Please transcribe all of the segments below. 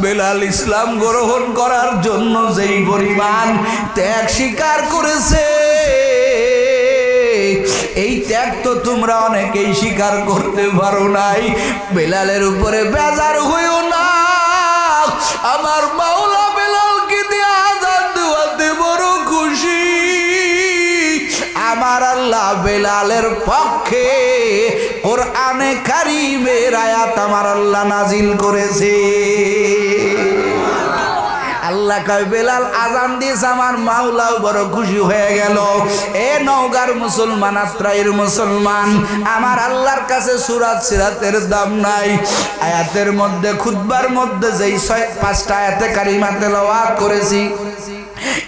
বেলাল ইসলাম গ্রহণ করার জন্য যেই পরিমাণ ত্যাগ স্বীকার করেছে, এই ত্যাগ তো তোমরা অনেকেই স্বীকার করতে পারো নাই। বেলালের উপরে বেজার হইও না। আমার মাওলা বেলালকে দিয়ে আযান দেওয়াতে বড় খুশি। আমার আল্লাহ বেলালের পক্ষে কোরআনে কারীমের আয়াত আমার আল্লাহ নাজিল করেছে। আল্লাহ কয় বেলাল আযান দিয়েছে, আমার মাওলাও বড় খুশি হয়ে গেল। এ নওগাঁর মুসলমান, আত্রাইয়ের মুসলমান, আমার আল্লাহর কাছে সূরা সিরাতের দাম নাই। আয়াতের মধ্যে খুতবার মধ্যে যেই 5টা আয়াতে কারিমা তেলাওয়াত করেছি,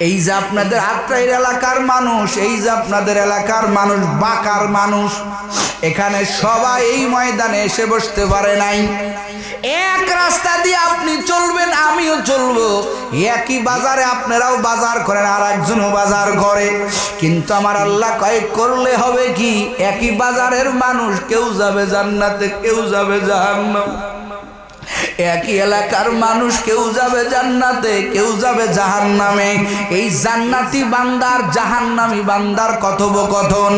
এই যে আপনাদের আত্রাইয়ের এলাকার মানুষ, এই যে আপনাদের এলাকার মানুষ, বাঁকার মানুষ, এখানে সবাই এই ময়দানে এসে বসতে পারে নাই। এক রাস্তা দিয়ে আপনি চলবেন, আমিও চলবো, একই বাজারে আপনারাও বাজার করেন, আর একজনও বাজার করে, কিন্তু আমার আল্লাহ কয় করলে হবে কি, একই বাজারের মানুষ কেউ যাবে জান্নাতে, কেউ যাবে জাহান্নাম। একই এলাকার মানুষ কেউ যাবে জান্নাতে, কেউ যাবে জাহান্নামে। এই জান্নাতি বান্দার জাহান্নামী বান্দার কথোপকথন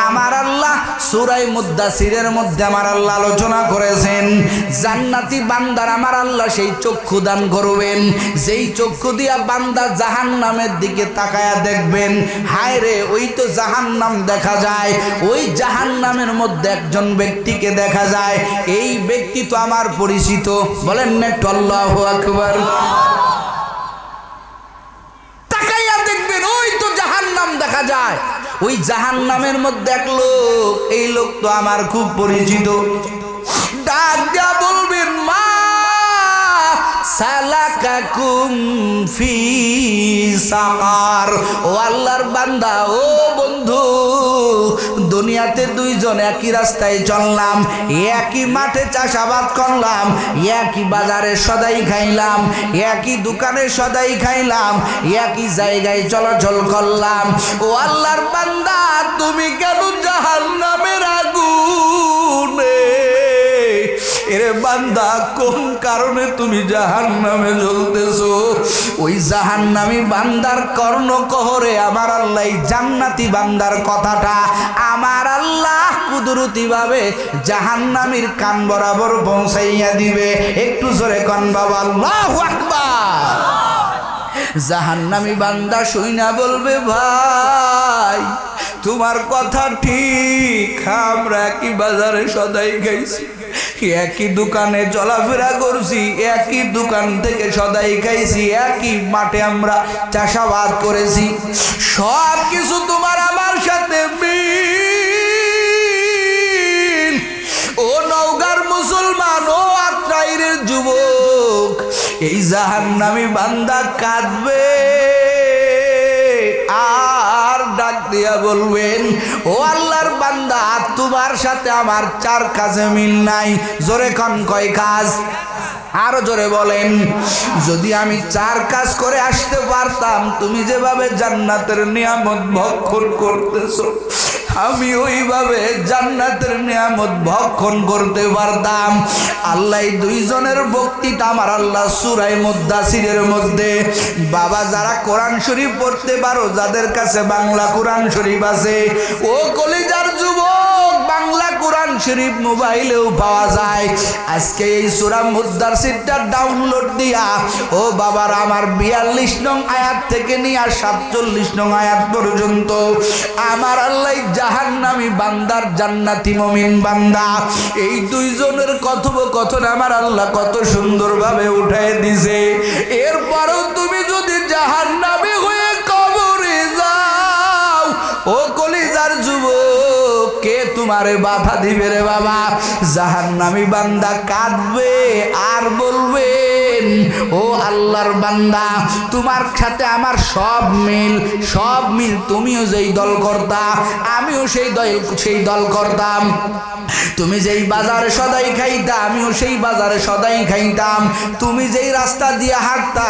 আমার আল্লাহ সূরা মুদ্দাসিরের মধ্যে আমার আল্লাহ আলোচনা করেছেন। জান্নাতি বান্দার আমার আল্লাহ সেই চক্ষু দান করবেন, যেই চক্ষু দিয়া বান্দা জাহান্নামের দিকে তাকায়া দেখবেন, হায় রে ওই তো জাহান্নাম দেখা যায়, ওই জাহান্নামের মধ্যে একজন ব্যক্তিকে দেখা যায়, এই ব্যক্তি তো আমার পরিচিত। বলেন না আল্লাহু আকবার। তাকাইয়া দেখবেন ওই তো জাহান্নাম দেখা যায়, ওই জাহান্নামের মধ্যে এক লোক, এই লোক তো আমার খুব পরিচিত। ডাক দিয়া বলবেন, মা সালাকাকুম ফি সাকার। ও আল্লাহর বান্দা, ও বন্ধু, দুনিয়াতে দুইজন একই রাস্তায় চললাম, একই মাঠে চাষাবাদ করলাম, একই বাজারে সদাই খাইলাম, একই দোকানে সদাই খাইলাম, একই জায়গায় চলাচল করলাম। ও আল্লাহর বান্দা, তুমি কেন জাহান্নামের আগুনে? এরে বান্দা, কোন কারণে তুমি জাহান্নামে জ্বলতেছো? ওই জাহান্নামী বান্দার কর্ণকহরে আমার আল্লাহ জান্নাতি বান্দার কথাটা আমার আল্লাহ কুদরতি ভাবে জাহান্নামীর কান বরাবর পৌঁছাইয়া দিবে। একটু জোরে কন বাবা আল্লাহু আকবার। জাহান্নামী বান্দা শুইনা বলবে, ভাই তোমার কথা ঠিক, আমরা একই বাজারে সদাই খাইছি, একই দোকানে চলাফেরা করছি, একই দোকান থেকে সদাই খাইছি, একই মাঠে আমরা চাষাবাদ করেছি, সব কিছু তোমার আমার সাথে মিল। ও নওগাঁর মুসলমান, ও আত্রাইয়ের যুবক, এই জাহান্নামী বান্দা কাঁদবে আর ডাক দিয়া বলবেন, ও আল্লাহর বান্দা, তোমার সাথে আমার 4 কাজে মিল নাই। জোরে কন, কয় কাজ? আরো জোরে বলেন। যদি আমি 4 কাজ করে আসতে পারতাম, তুমি যেভাবে জান্নাতের নিয়ামত ভক্ষণ করতেছো, আমি ওইভাবে জান্নাতের নিয়ামত ভক্ষণ করতে পারতাম। আল্লাহ দুইজনের বক্তৃতা আমার আল্লাহ সূরা মুদ্দাসিরের মধ্যে, বাবা যারা কোরআন শরীফ পড়তে পারো, যাদের কাছে বাংলা কোরআন শরীফ আছে, ও কলিজার যুবক, বাংলা কোরআন শরীফ মোবাইলেও পাওয়া যায়। আজকে এই সূরা মুদ্দাসিরটা ডাউনলোড দিয়া, ও বাবার আমার 42 নং আয়াত থেকে নিয়ে 47 নং আয়াত পর্যন্ত আমার আল্লাহ জাহান্নামী বান্দার জান্নাতি মুমিন বান্দা, এই দুইজনের কথোপকথন আমার আল্লাহ কত সুন্দরভাবে উঠায় দিছে। এরপরও তুমি যদি জাহান্নামী হয়ে কবরে যাও, ও কলিজার যুবক, কে তোমারে বাধা দিবে রে বাবা? জাহান্নামী বান্দা কাঁদবে আর বলবেন, ও আল্লাহর বান্দা, তোমার সাথে আমার সব মিল, সব মিল। তুমিও যেই দল করতা, আমিও সেই দল করতাম। তুমি যেই বাজারে সদাই খাইতা, আমিও সেই বাজারে সদাই খাইতাম। তুমি যেই রাস্তা দিয়ে হাঁটতা,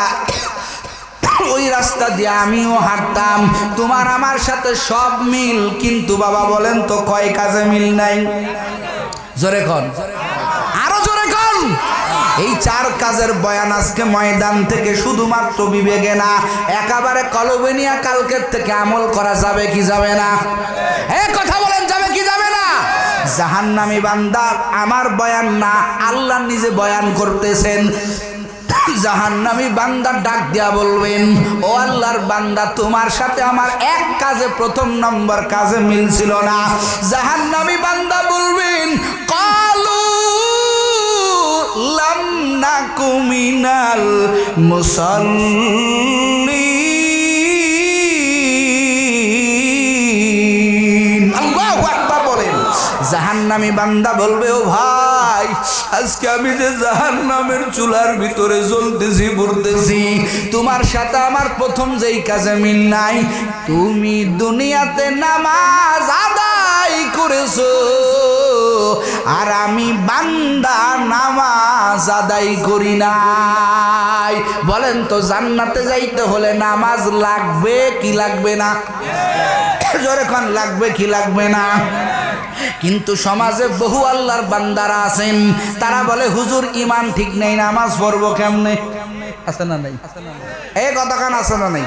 ওই রাস্তা দিয়ে আমিও হাঁটতাম। তোমার আমার সাথে সব মিল, কিন্তু বাবা বলেন তো কয় কাজে মিল নাই? জোরে কন, আরো জোরে কন। এই 4 কাজের বয়ান আজকে ময়দান থেকে শুধুমাত্র বিবেকে না, একেবারে কলবে নিয়ে কালকের থেকে আমল করা যাবে কি যাবে না? এই কথা বলেন, যাবে কি যাবে না? জাহান্নামী বান্দা আমার বয়ান না, আল্লাহ নিজে বয়ান করতেছেন। জাহান্নামী বান্দা ডাক দিয়া বলবেন, ও আল্লাহর বান্দা, তোমার সাথে আমার এক কাজে, প্রথম নম্বর কাজে মিল ছিল না। জাহান্নামী বান্দা বলবেন, কালু লাম নাকু মিনাল মুসাল্লিন। আল্লাহু আকবার বলেন। জাহান্নামী বান্দা বলবে, ও ভাই, আজকে আমি যে জাহান্নামের চুলার ভিতরে জ্বলতেছি, পড়তেছি, তোমার সাথে আমার প্রথম যেই কাজে মিল নাই। তুমি দুনিয়াতে নামাজ আদায় করেছো, আর আমি বান্দা নামাজ আদায় করি নাই। বলেন তো, জান্নাতে যাইতে হলে নামাজ লাগবে কি লাগবে না? জোরে কোন, লাগবে কি লাগবে না? কিন্তু সমাজে বহু আল্লাহর বান্দারা আছেন, তারা বলে, হুজুর ইমান ঠিক নেই, নামাজ পড়বো কেমনে? আছে না নাই? এই কথাখান আছে না নাই?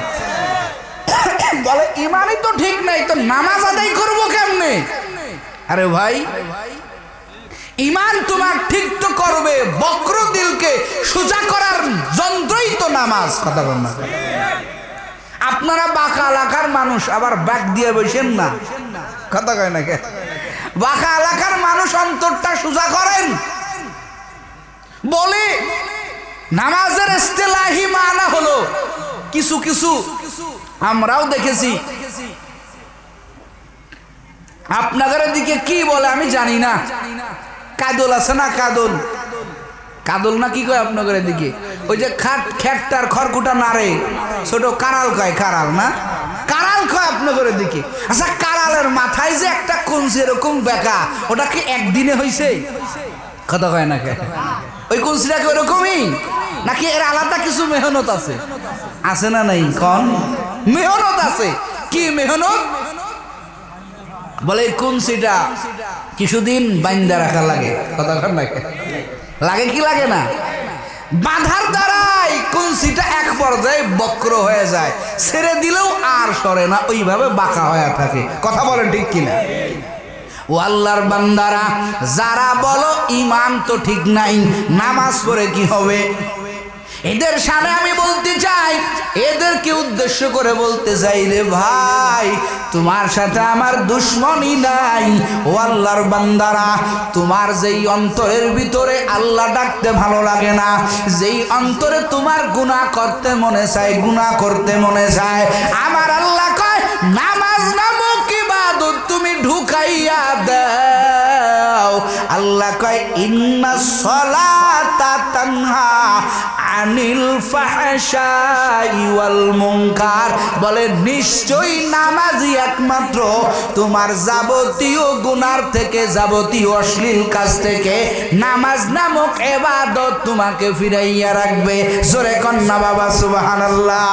বলে ইমানই তো ঠিক নাই, তো নামাজ আদায় করবো কেমনে? আরে ভাই, ইমান তোমার ঠিক তো করবে, বক্র দিলকে সোজা করার যন্ত্রই তো নামাজ। কথা বল না। আপনারা বাঁকা এলাকার মানুষ, আবার ব্যাগ দিয়ে বসেন না, কথা কয় না কে? বাঁকা এলাকার মানুষ অন্তরটা সোজা করেন। বলে নামাজের ইস্তেলাহি মানা হলো, কিছু কিছু আমরাও দেখেছি, আপনাদের দিকে কি বলে আমি জানি না, কাদল আছে না, কাদল, কাদল না কি কয় আপনাদের দিকে? ওই যে খেটটার খড়কুটা নাড়ে, ছোট কারাল কয়, কারাল না, কারাল কয় আপনাদের দিকে। আচ্ছা, কারালের মাথায় যে একটা কঞ্চি এরকম বেঁকা, ওটা কি একদিনে হয়েছে? কথা কয় না কে? ওই কঞ্চিটা কি ওরকমই, নাকি এর আলাদা কিছু মেহনত আছে? আছে না নাই? কোন মেহনত আছে? কি মেহনত? বলে কঞ্চিটা কিছুদিন বাইন্দা রাখা লাগে। কথা কয় না কে? লাগে কি লাগে না? বাঁধার দ্বারাই কঞ্চিটা এক পর্যায়ে বক্র হয়ে যায়, ছেড়ে দিলেও আর সরে না, ওইভাবে বাঁকা হয়ে থাকে। কথা বলেন ঠিক কিনা? ও আল্লাহর বান্দারা, যারা বলো ইমান তো ঠিক নাই, নামাজ পড়ে কি হবে? এদের সামনে আমি বলতে চাই, এদেরকে উদ্দেশ্য করে বলতে চাই, রে ভাই, তোমার সাথে আমার দুশ্মনী নাই। ও আল্লাহর বান্দারা, তোমার যেই অন্তরের ভিতরে আল্লাহ ডাকতে ভালো লাগে না, যেই অন্তরে তোমার গুনাহ করতে মনে চায়, গুনাহ করতে মনে চায়, আমার আল্লাহ কয়, নামাজ নামক ইবাদত তুমি ঢুকাইয়া দাও। আল্লাহ কয়, ইন্নাস সালাতা তানহা আনিল ফাহশাই ওয়াল মুনকার। বলে নিশ্চয়ই নামাজই একমাত্র তোমার যাবতীয় গুনার থেকে, যাবতীয় অশ্লীল কাজ থেকে নামাজ নামক ইবাদত তোমাকে ফিরাইয়া রাখবে। জোরে কন্না বাবা সুবহানাল্লাহ।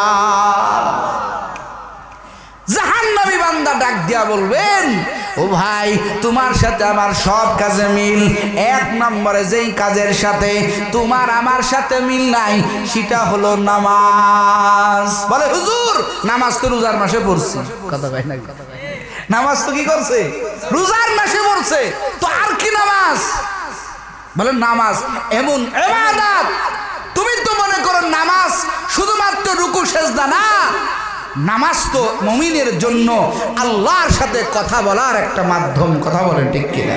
জাহান্নামী বান্দা ডাক দিয়া বলবেন, ও ভাই, তোমার সাথে আমার সব কাজে মিল, এক নম্বরে যেই কাজের সাথে তোমার আমার সাথে মিল নাই, সেটা হলো নামাজ। বলে হুজুর, নামাজ তো রোজার মাসে পড়ছি। কথা কয় না? নামাজ তো কি করছে? রোজার মাসে পড়ছে, তো আর কি নামাজ? বলে নামাজ এমন ইবাদত, তুমি তো মনে করো নামাজ শুধুমাত্র রুকু সেজদা না, নামাজ তো মুমিনের জন্য আল্লাহর সাথে কথা বলার একটা মাধ্যম। কথা বলেন ঠিক কিনা?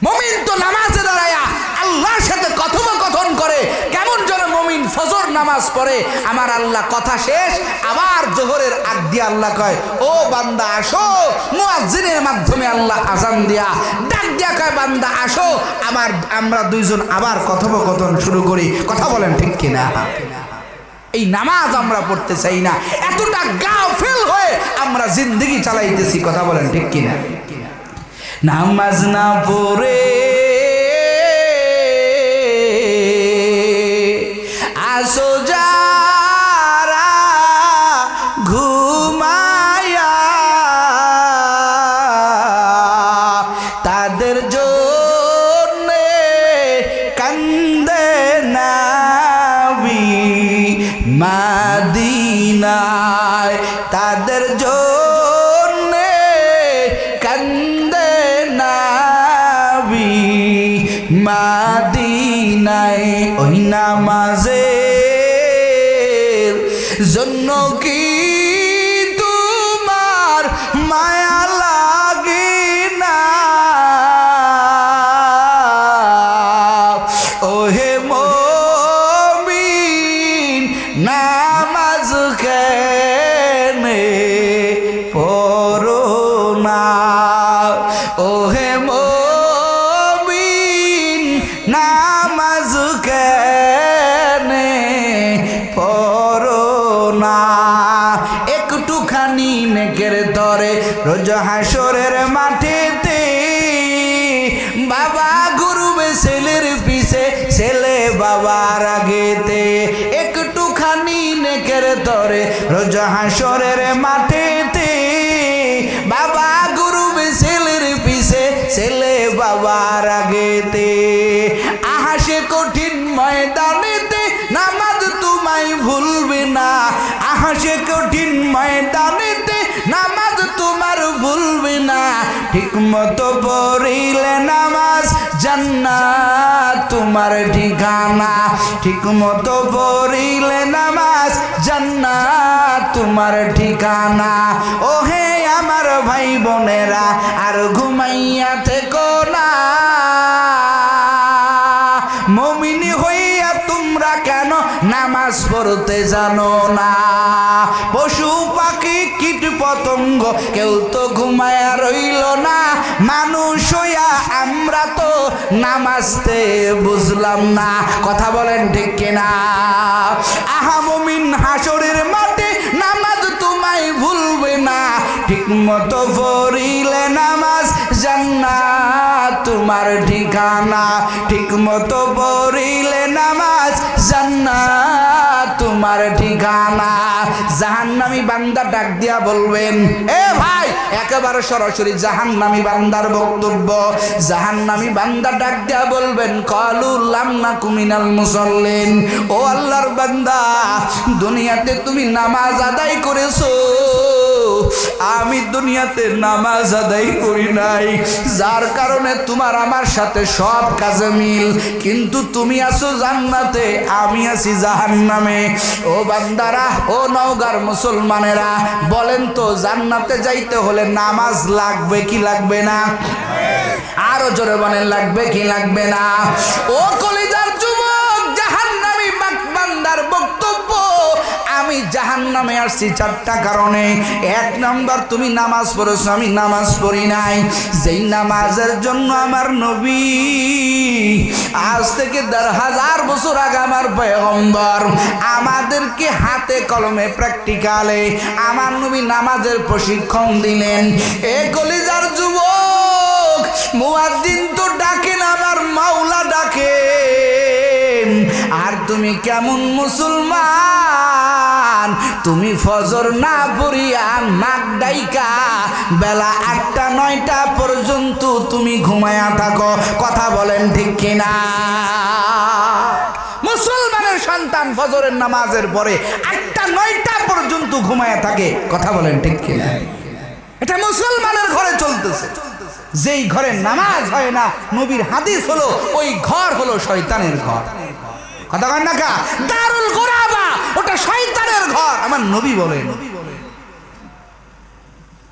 মুমিন তো নামাজে দাঁড়ায়া আল্লাহর সাথে কথোপকথন করে। কেমন যেন মুমিন ফজর নামাজ পড়ে, আমার আল্লাহ কথা শেষ, আবার জোহরের আগ দিয়ে আল্লাহ কয়, ও বান্দা আসো। মুয়াজ্জিনের মাধ্যমে আল্লাহ আযান দিয়া ডাক দিয়া কয়, বান্দা আসো, আমরা দুইজন আবার কথোপকথন শুরু করি। কথা বলেন ঠিক কিনা? এই নামাজ আমরা পড়তে চাই না, এতটা গাফিল হয়ে আমরা জিন্দেগি চালাইতেছি। কথা বলেন ঠিক কিনা? নামাজ না পড়ে আসো যারা ঘুমায়া, তাদের জন্য কান্দে তাদের জন্যে কান্দে নবী মদিনায় ওই নামাজের জন্য কি তোমার মায়া লাগে না ওহে মুমিন নামাজ কেনে পড়ো না ওহে মুমিন নামাজ কেনে পড়ো না একটুখানি নেকের তরে রোজ হাসরের মাঠেতে বাবা গুরুবে ছেলের পিছে ছেলে বাবার আগেতে একটুখানি নেকের তরে রোজ হাসরের মাঠেতে বাবা গুরুবে ছেলের পিছে ছেলে বাবার আগেতে আহা সে কঠিন ময়দানেতে নামাজ তোমায় ভুলবে না আহা সে কঠিন ময়দানেতে নামাজ তোমার ভুলবে না ঠিক মতো পড়িলে নামাজ জান্নাত তোমার ঠিকানা ঠিক মতো পড়িলে নামাজ জান্নাত তোমার ঠিকানা ও হে আমার ভাই বোনেরা আর ঘুমাইয়া থেকো না মুমিনি হইয়া তোমরা কেন নামাজ পড়তে জানো না পশু পাখি কীট পতঙ্গ কেউ তো ঘুমায়া রইল না মানুষ হইয়া আমরা তো নামাজতে বুঝলাম না কথা বলেন ঠিক কিনা আহা মুমিন হাসরের মাঠে নামাজ তোমায় ভুলবে না ঠিক মতো পড়িলে নামাজ জান্নাত তোমার ঠিকানা ঠিক মতো পড়িলে নামাজ জান্নাত তোমার ঠিকানা জাহান্নামী বান্দা ডাক দিয়া বলবেন এ ভাই একেবারে সরাসরি জাহান্নামী বান্দার বক্তব্য জাহান্নামী বান্দা ডাক দিয়া বলবেন ক্বালু লাম নাকু মিনাল মুসাল্লিন ও আল্লাহর বান্দা দুনিয়াতে তুমি নামাজ আদায় করেছো আমি দুনিয়াতে নামাজ আদায় করি নাই যার কারণে তোমার আমার সাথে সব কাজে মিল কিন্তু তুমি আছো জান্নাতে আমি আছি জাহান্নামে ও বান্দারা ও নওগাঁর মুসলমানেরা বলেন তো জান্নাতে যাইতে হলে নামাজ লাগবে কি লাগবে না আরো জোরে বলেন লাগবে কি লাগবে না ও কলিজার যুবক জাহান্নামী বান্দার বক্তব্য আমি জাহান্নামে আসছি চারটা কারণে এক নাম্বার তুমি নামাজ পড়েছো আমি নামাজ পড়ি নাই যেই নামাজের জন্য আমার নবী আজ থেকে ১০০০ বছর আগে আমার পয়গম্বর আমাদেরকে হাতে কলমে প্র্যাকটিক্যালে আমার নবী নামাজের প্রশিক্ষণ দিলেন এ কলিজার যুবক মুয়াজ্জিন তো ডাকেন আমার মাওলা ডাকেন আর তুমি কেমন মুসলমান তুমি ফজর না পড়িয়া নাক ডাইকা বেলা ৮টা ৯টা পর্যন্ত তুমি ঘুমায়া থাকো কথা বলেন ঠিক কিনা মুসলমানের সন্তান ফজরের নামাজের পরে ৮টা ৯টা পর্যন্ত ঘুমায়া থাকে কথা বলেন ঠিক কিনা এটা মুসলমানের ঘরে চলতেছে যেই ঘরে নামাজ হয় না নবীর হাদিস হলো ওই ঘর হলো শয়তানের ঘর কথা কন না কা দারুল গোরাবা ওটা শয়তানের ঘর আমার নবী বলেন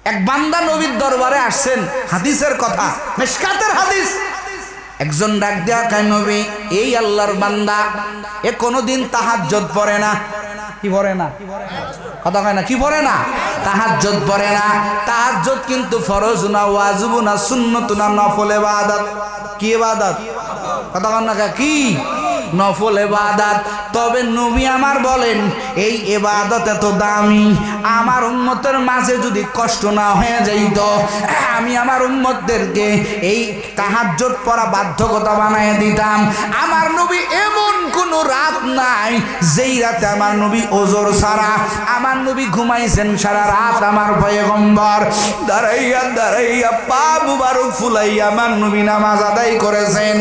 এক বান্দা নবীর দরবারে আসছেন হাদিসের কথা মিশকাতের হাদিস একজন ডাক দেয়া কয় নবী এই আল্লাহর বান্দা এ কোনোদিন তাহাজ্জুদ পড়ে না কি পড়ে না কথা কয় না কি পড়ে না তাহাজ্জুদ পড়ে না তাহাজ্জুদ কিন্তু ফরজ না ওয়াজিব না সুন্নাত না নফল ইবাদত কি ইবাদত কথা কন না কি নফল ইবাদত তবে নবী আমার বলেন এই ইবাদত এত দামি আমার উম্মতের মাঝে যদি কষ্ট না হয়ে যাইত আমি আমার উম্মতদেরকে এই তাহাজ্জুদ পড়া বাধ্যকতা বানায় দিতাম আমার নবী এমন কোন রাত নাই যেই রাতে আমার নবী ওজর ছাড়া আমার নবী ঘুমাইছেন সারা রাত আমার পয়গম্বর দাঁড়াইয়া দাঁড়াইয়া পা মুবারক ফুলাইয়া আমার নবী নামাজ আদায় করেছেন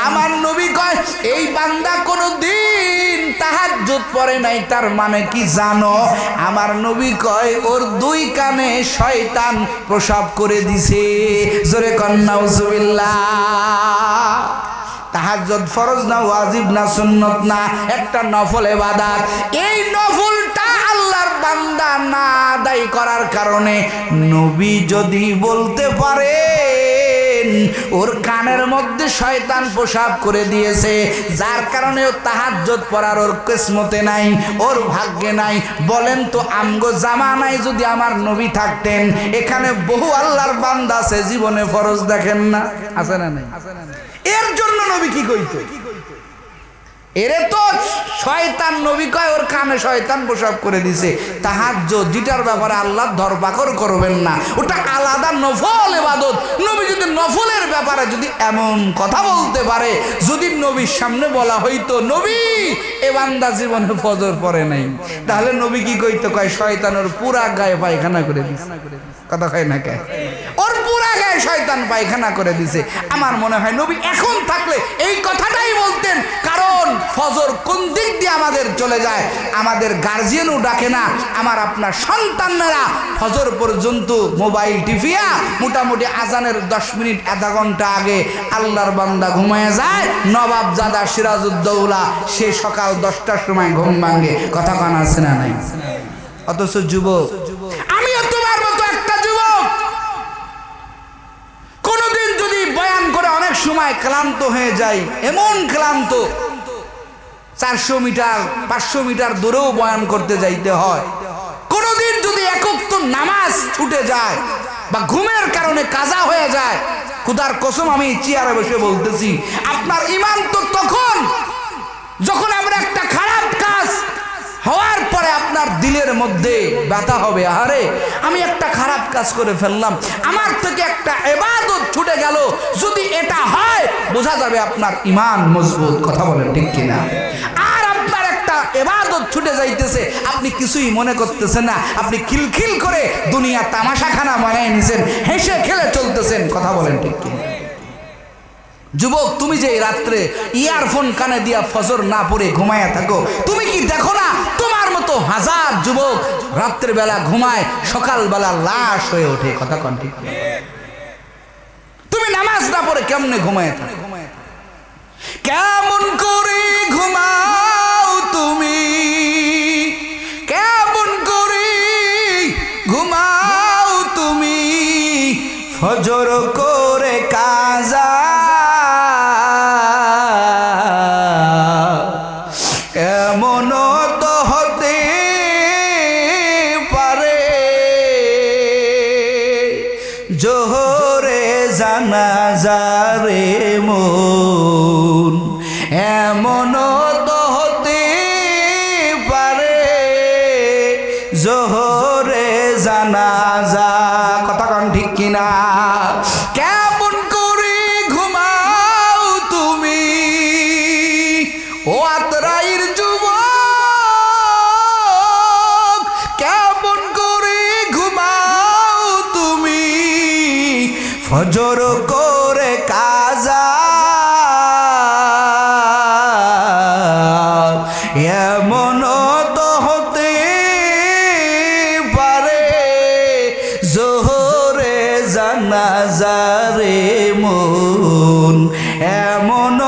আমার নবী কয় এই বান্দা কোনদিন তাহাজ্জুদ তাহাজ্জুদ পড়ে নাই তার মানে কি জানো? আমার নবী কয় ওর দুই কানে শয়তান প্রসাব করে দিছে। জোরে কন্যা নাউজুবিল্লাহ। তাহাজ্জুদ ফরজ না, ওয়াজিব না, সুন্নত না, একটা নফল ইবাদত। এই নফলটা আল্লাহর বান্দা না আদায় করার কারণে নবী যদি বলতে পারেন ওর কানের মধ্যে শয়তান প্রসাব করে দিয়েছে, যার কারণে ও তাহাজ্জুদ পড়ার ওর কিসমতে নাই, ওর ভাগ্যে নাই। বলেন তো আমগো জামানায় যদি আমার নবী থাকতেন, এখানে বহু আল্লাহর বান্দা আছে জীবনে ফরজ দেখেন না, আছে না নাই? এর জন্য নবী কি কইতো? এরে তো শয়তান, নবী কয় ওর কানে শয়তান প্রসাব করে দিছে। তাহাজ্জুদ যেটার ব্যাপারে আল্লাহ ধরপাকড় করবেন না, ওটা আলাদা নফল ইবাদত। নবী যদি নফলের ব্যাপারে যদি এমন কথা বলতে পারে, যদি নবীর সামনে বলা হইতো নবী এ বান্দা জীবনে ফজর পড়ে নাই, তাহলে নবী কি কইতো? কয় শয়তান ওর পুরা গায়ে পায়খানা করে দিছে। কথা কয় না কে? ওর পুরা গায়ে শয়তান পায়খানা করে দিছে। আমার মনে হয় নবী এখন থাকলে এই কথাটাই বলতেন, কারণ ফজর কোন দিক দিয়ে আমাদের চলে যায় আমাদের গার্জিয়ানও ডাকে না। আমার আপনার সন্তানরা ফজর পর্যন্ত মোবাইল টিপিয়া মোটামুটি আজানের 10 মিনিট আধা ঘন্টা আগে আল্লাহর বান্দা ঘুমায় যায়। নবাবজাদা সিরাজউদ্দৌলা সে সকাল 10টার সময় ঘুম ভাঙে। কথা কান আছে না নাই? অথচ যুবক, আমিও তোমার মতো একটা যুবক, কোনদিন যদি বয়ান করে অনেক সময় ক্লান্ত হয়ে যাই, এমন ক্লান্ত 400 মিটার 500 মিটার দূরেও বয়ান করতে যাইতে হয়। কোনদিন যদি একক তো নামাজ ছুটে যায় বা ঘুমের কারণে কাজা হয়ে যায়, খোদার কসম আমি চেয়ারে বসে বলতেছি, আপনার ঈমান তো তখন যখন আমরা একটা খারাপ কাজ হওয়ার পরে আপনার দিলের মধ্যে ব্যথা হবে, আরে আমি একটা খারাপ কাজ করে ফেললাম, আমার থেকে একটা ইবাদত ছুটে গেল। যদি এটা হয় বোঝা যাবে আপনার ঈমান মজবুত। কথা বলেন ঠিক কিনা? আর আপনার একটা ইবাদত ছুটে যাইতেছে, আপনি কিছুই মনে করতেছেন না, আপনি খিলখিল করে দুনিয়া তামাশাখানা বানিয়ে নিছেন, হেসে খেলে চলতেছেন। কথা বলেন ঠিক কিনা? যুবক, তুমি যে রাত্রে ইয়ারফোন কানে দিয়া ফজর না পড়ে ঘুমায়া থাকো, তুমি কি দেখো না তোমার মতো হাজার যুবক রাত্রে বেলা ঘুমায়, সকাল বেলা লাশ হয়ে ওঠে? কথা কন ঠিক? তুমি নামাজ না পড়ে কেমনে ঘুমায় থাকো? কেমন করে ঘুমাও তুমি, কেমন করে ঘুমাও তুমি, ফজর করে কাজা এমন তো হতে পারে, জোহরে জানাজারে মন এমন তো হতে পারে, জোহরে জানাজা। কথা কন ঠিক কিনা? কেমন করে ঘুমাও তুমি ও আতরাইর যুবক, কেমন করে ঘুমাও তুমি, ফজর করে কাজা এমন তো হতে পারে, জোহরে জানাজারে মন এমন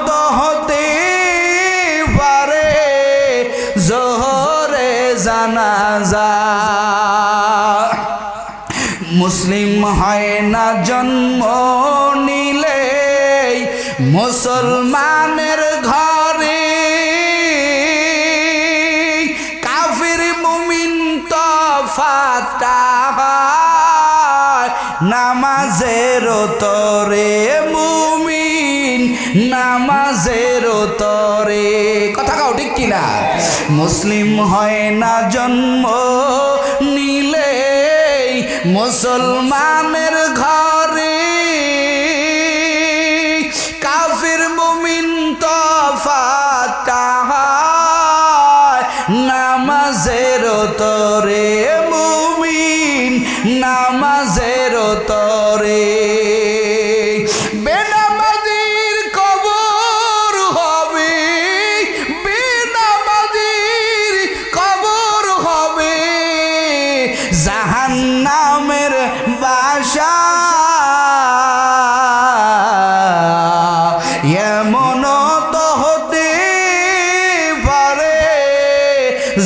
তো হতে পারে, জোহরে জানাজা। মুসলিম হয় না জন্ম নিলে মুসলমানের ঘরে, কাফির মুমিন তফাৎ নামাজের তরে, মুমিন নামাজের তরে। কথা কাও ঠিক কিনা? মুসলিম হয় না জন্ম নিলে মুসলমানের ঘরে, কাফির মুমিন তফাৎ নামাজের তরে, মুমিন নামাজের তরে। বেনামাজির কবর হবে, বেনামাজির জাহান্নামের বাসা এমন তো হতে পারে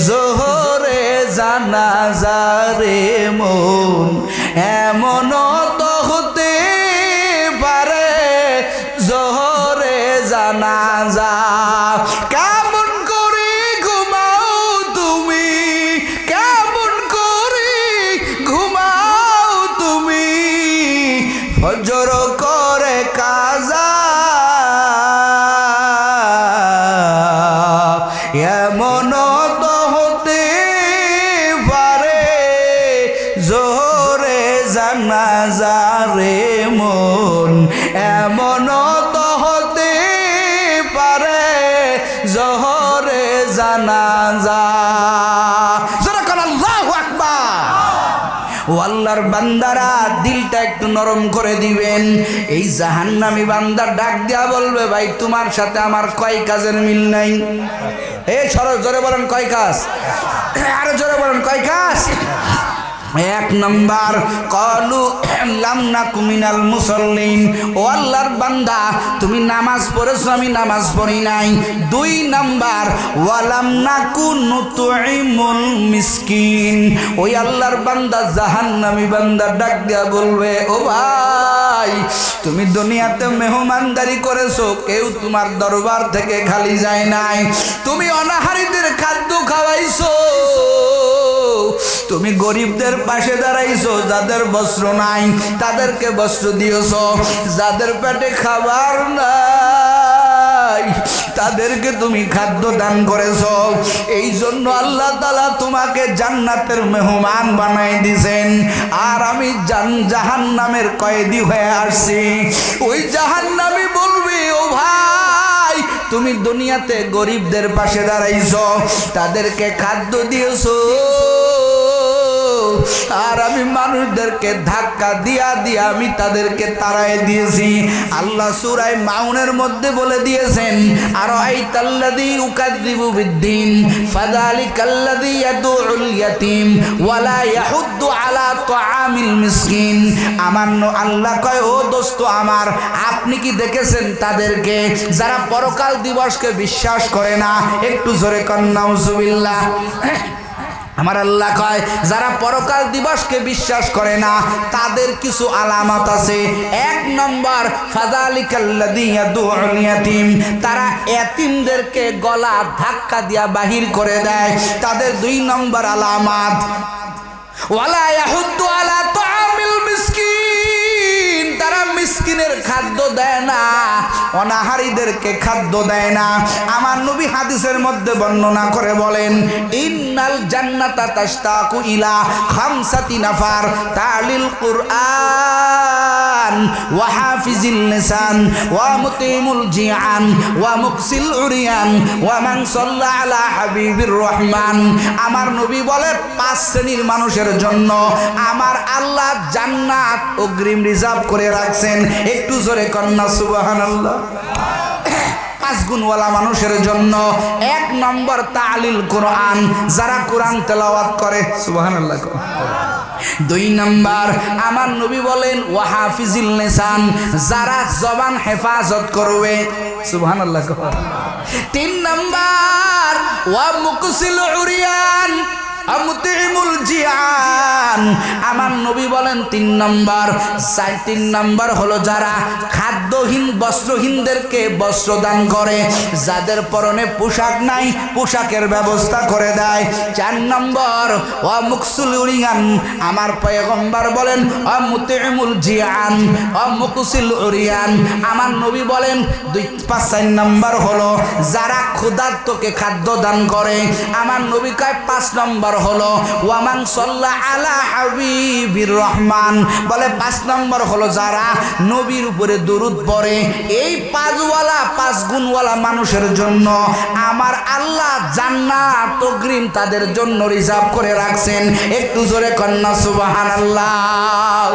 জোহরে জানাজারে মন এমন তো হতে পারে জোহরে জানাজা কেমন করে ঘুমাও তুমি কেমন করে ঘুমাও তুমি ফজর করে কাজা এমন তো হতে পারে জোহরে জানাজারে মন এমন তো হতে পারে জোহরে জানাজা যখন আল্লাহু আকবার ও আল্লাহর বান্দারা দিলটা একটু নরম করে দিবেন এই জাহান্নামী বান্দা ডাক দিয়া বলবে ভাই তোমার সাথে আমার কয় কাজের মিল নাই এই সরস জোরে বলেন কয় কাজ আরো জোরে বলেন কয় কাজ এক নাম্বার কলু লাম নাকু মিনাল মুসাল্লিন ও আল্লাহর বান্দা তুমি নামাজ পড়েছো আমি নামাজ পড়ি নাই দুই নাম্বার ওয়ালাম নাকু নুতুইমুল মিসকিন ওই আল্লাহর বান্দা জাহান্নামী বান্দা ডাক দিয়া বলবে ও ভাই তুমি দুনিয়াতে মেহমানদারি করেছো কেউ তোমার দরবার থেকে খালি যায় নাই তুমি অনাহারীদের খাদ্য খাওয়াইছো তুমি গরিবদের পাশে দাঁড়াইছো যাদের বস্ত্র নাই তাদেরকে বস্ত্র দিয়েছো যাদের পেটে খাবার নাই তাদেরকে তুমি খাদ্য দান করেছো এই জন্য আল্লাহ তাআলা তোমাকে জান্নাতের মেহমান বানাই দিয়েছেন আর আমি জাহান্নামের কয়েদি হয়ে আসছি ওই জাহান্নামী বলবে ও ভাই তুমি দুনিয়াতে গরিবদের পাশে দাঁড়াইছো তাদেরকে খাদ্য দিয়েছো আর আমি মানুষদেরকে ধাক্কা দিয়া দিয়া আমি তাদেরকে তাড়ায় দিয়েছি আল্লাহ সূরা মাউনের মধ্যে বলে দিয়েছেন আর আইতাল্লাযী ইউকাযযিবু বিদ্দিন ফাযালিকাল্লাযী ইয়াদউল ইয়াতীম ওয়ালা ইয়াহুদ্দু আলা তুআমিল মিসকিন আমার আল্লাহ কয় ও দোস্ত আমার আপনি কি দেখেছেন তাদেরকে যারা পরকাল দিবসকে বিশ্বাস করে না একটু জোরে কন নাউজুবিল্লাহ আমার আল্লাহ কয় যারা পরকাল দিবসকে বিশ্বাস করে না তাদের কিছু আলামত আছে এক নম্বর ফাযালিকাল্লাযী ইয়াদউল ইয়াতীম তারা এতিমদেরকে গলা ধাক্কা দিয়া বাহির করে দেয় তাদের দুই নম্বর আলামত ওয়ালা ইয়াহুদ্দু আলা তুআমিল মিসকিন তারা মিসকিনের খাদ্য দেয় না অনাহারীদেরকে খাদ্য দেয় না আমার নবী হাদিসের মধ্যে বর্ণনা করে বলেন ইন্নাল জান্নাতা তাশতাকু ইলা খামসাতি নাফার তালিল কুরআন ওয়া হাফিজিল লিসান ওয়া মুকিমুল জিআন ওয়া মুকসিল উরিয়ান ওয়া মান সাল্লা আলা হাবিবির রহমান আমার নবী বলে পাঁচ শ্রেণীর মানুষের জন্য আমার আল্লাহ জান্নাত অগ্রিম রিজার্ভ করে রাখছেন একটু জোরে কন্না সুবহানাল্লাহ পাঁচ গুণওয়ালা মানুষের জন্য এক নম্বর তালিল কোরআন যারা কোরআন তেলাওয়াত করে সুবহানাল্লাহ দুই নম্বর আমার নবী বলেন ওয়া হাফিজিল লিসান যারা জবান হেফাজত করবে সুবহানাল্লাহ তিন নম্বর ওয়া মুকসিল উরিয়ান আমুতিমুল জিয়ান আমার নবী বলেন তিন নম্বর হলো যারা খাদ্যহীন বস্ত্রহীনদেরকে বস্ত্র দান করে যাদের পরনে পোশাক নাই পোশাকের ব্যবস্থা করে দেয় চার নম্বর ওয়া মুকসিল উরিয়ান আমার পয়গম্বর বলেন আমুতিমুল জিয়ান আমুকসিল উরিয়ান আমার নবী বলেন 4 নম্বর হলো যারা ক্ষুধার্তকে খাদ্য দান করে আমার নবী কয় 5 নম্বর হলো ওয়ামান সাল্লা আলা হাবিবির রহমান বলে 5 নম্বর হলো যারা নবীর উপরে দরুদ পড়ে এই পাঁচ গুণওয়ালা মানুষের জন্য আমার আল্লাহ জান্নাত অগ্রিম তাদের জন্য রিজার্ভ করে রাখছেন একটু জোরে কন্না সুবহানাল্লাহ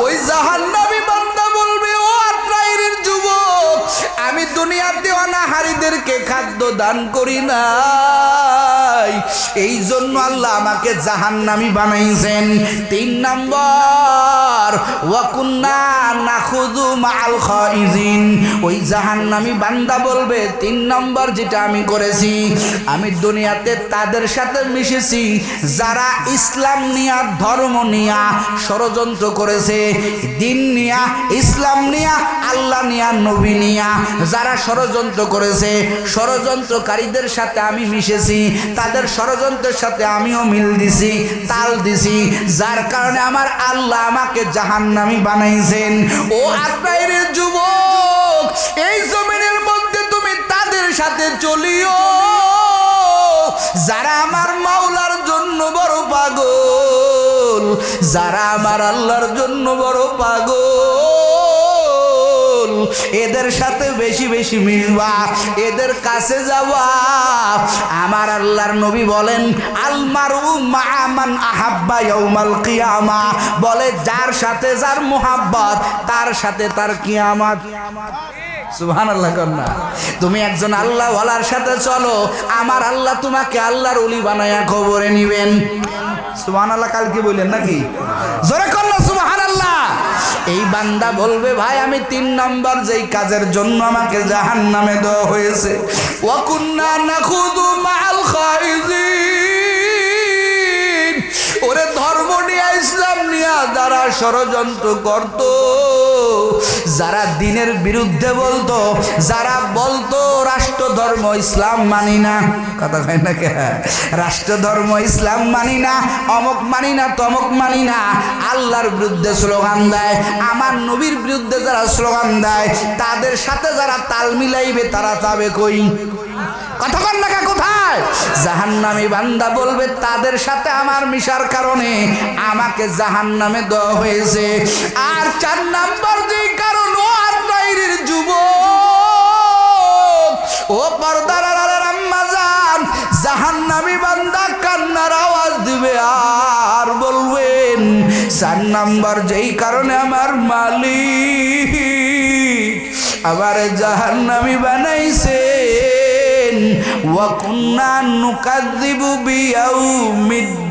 ওই জাহান্নামী বান্দা বলবে ও আত্রাইরের যুবক আমি দুনিয়াতে অনাহারীদেরকে খাদ্য দান করি না ভাই এই জন্য আল্লাহ আমাকে জাহান্নামী বানাইছেন। 3 নম্বর ওয়া কুন্না নাখুযু মাআল খাইজিন। ওই জাহান্নামী বান্দা বলবে 3 নম্বর যেটা আমি করেছি, আমি দুনিয়াতে তাদের সাথে মিশেছি যারা ইসলাম নিয়া ধর্ম নিয়া ষড়যন্ত্র করেছে, দিন নিয়া ইসলাম নিয়া আল্লাহ নিয়া নবী নিয়া যারা ষড়যন্ত্র করেছে, ষড়যন্ত্রকারীদের সাথে আমি মিশেছি, তাদের ষড়যন্ত্রের সাথে আমিও মিল দিছি, তাল দিছি, যার কারণে আমার আল্লাহ আমাকে জাহান্নামী বানাইছেন। ও আত্মাইরের যুবক, এই জমিনের মধ্যে তুমি তাদের সাথে চলিও যারা আমার মাওলার জন্য বড় পাগল, যারা আমার আল্লাহর জন্য বড় পাগল, এদের সাথে বেশি বেশি মিলবা, এদের কাছে যাওয়া। আমার আল্লাহর নবী বলেন আল মারউ মা মান আহাব্বা ইয়াউমাল কিয়ামা, বলে যার সাথে যার মোহাব্বত তার সাথে তার কিয়ামত। সুবহানাল্লাহ। কন্যা তুমি একজন আল্লাহ ওয়ালার সাথে চলো, আমার আল্লাহ তোমাকে আল্লাহর ওলি বানায়া কবরে নিবেন। সুবহানাল্লাহ। কাল কি বললেন নাকি? জোরে কন্যা সুবহানাল্লাহ। এই বান্দা বলবে ভাই আমি 3 নম্বর যেই কাজের জন্য আমাকে জাহান্নামে দেওয়া হয়েছে, ওয়া কুন্না নাখুযু মাআল খাইজিন। ওরে ধর্ম নিয়ে ইসলাম নিয়ে যারা ষড়যন্ত্র করত, যারা দিনের বিরুদ্ধে বলতো, যারা বলতো রাষ্ট্র ধর্ম ইসলাম মানি না, কথা কয় না কে, রাষ্ট্র ধর্ম ইসলাম মানি না, অমুক মানি না, তমুক মানি না, আল্লাহর বিরুদ্ধে স্লোগান দেয়, আমার নবীর বিরুদ্ধে যারা স্লোগান দেয়, তাদের সাথে যারা তাল মিলাইবে তারা যাবে কই? কথা কন না কোথায়? জাহান্নামী বান্দা বলবে তাদের সাথে আমার মিশার কারণে আমাকে জাহান্নামে দেওয়া হয়েছে। আর 4 নম্বর যে কারণ, ও আত্মাইরের যুবক, ও পর্দার আড়ালের আম্মা জান, জাহান্নামী বান্দা কান্নার আওয়াজ দিবে আর বলবেন 4 নম্বর যেই কারণে আমার মালিক আবার জাহান্নামী বানাইছে, ওয়া কুন্না নুকাযযিবু বিয়াউমিদ্দিন।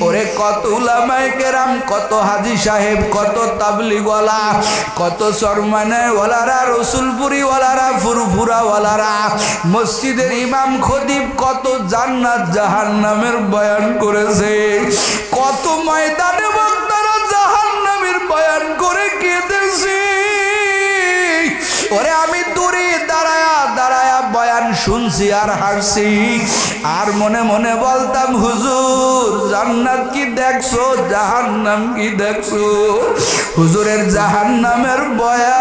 ওরে কত উলামায়ে কেরাম, কত হাজী সাহেব, কত তাবলীগওয়ালা, কত সরমানেওয়ালারা, রসুলপুরিওয়ালারা, ফুরফুরাওয়ালারা, মসজিদের ইমাম খতিব কত জান্নাত জাহান্নামের বয়ান করেছে, কত ময়দানে বক্তারা জাহান্নামের বয়ান করে কেঁদেছে। ওরে আমি দূরে দাঁড়ায়া দাঁড়ায়া বয়ান শুনছি আর হাসছি, আর মনে মনে বলতাম হুজুর জান্নাত কি দেখছো, জাহান্নাম কি দেখছো? হুজুরের জাহান্নামের বয়ান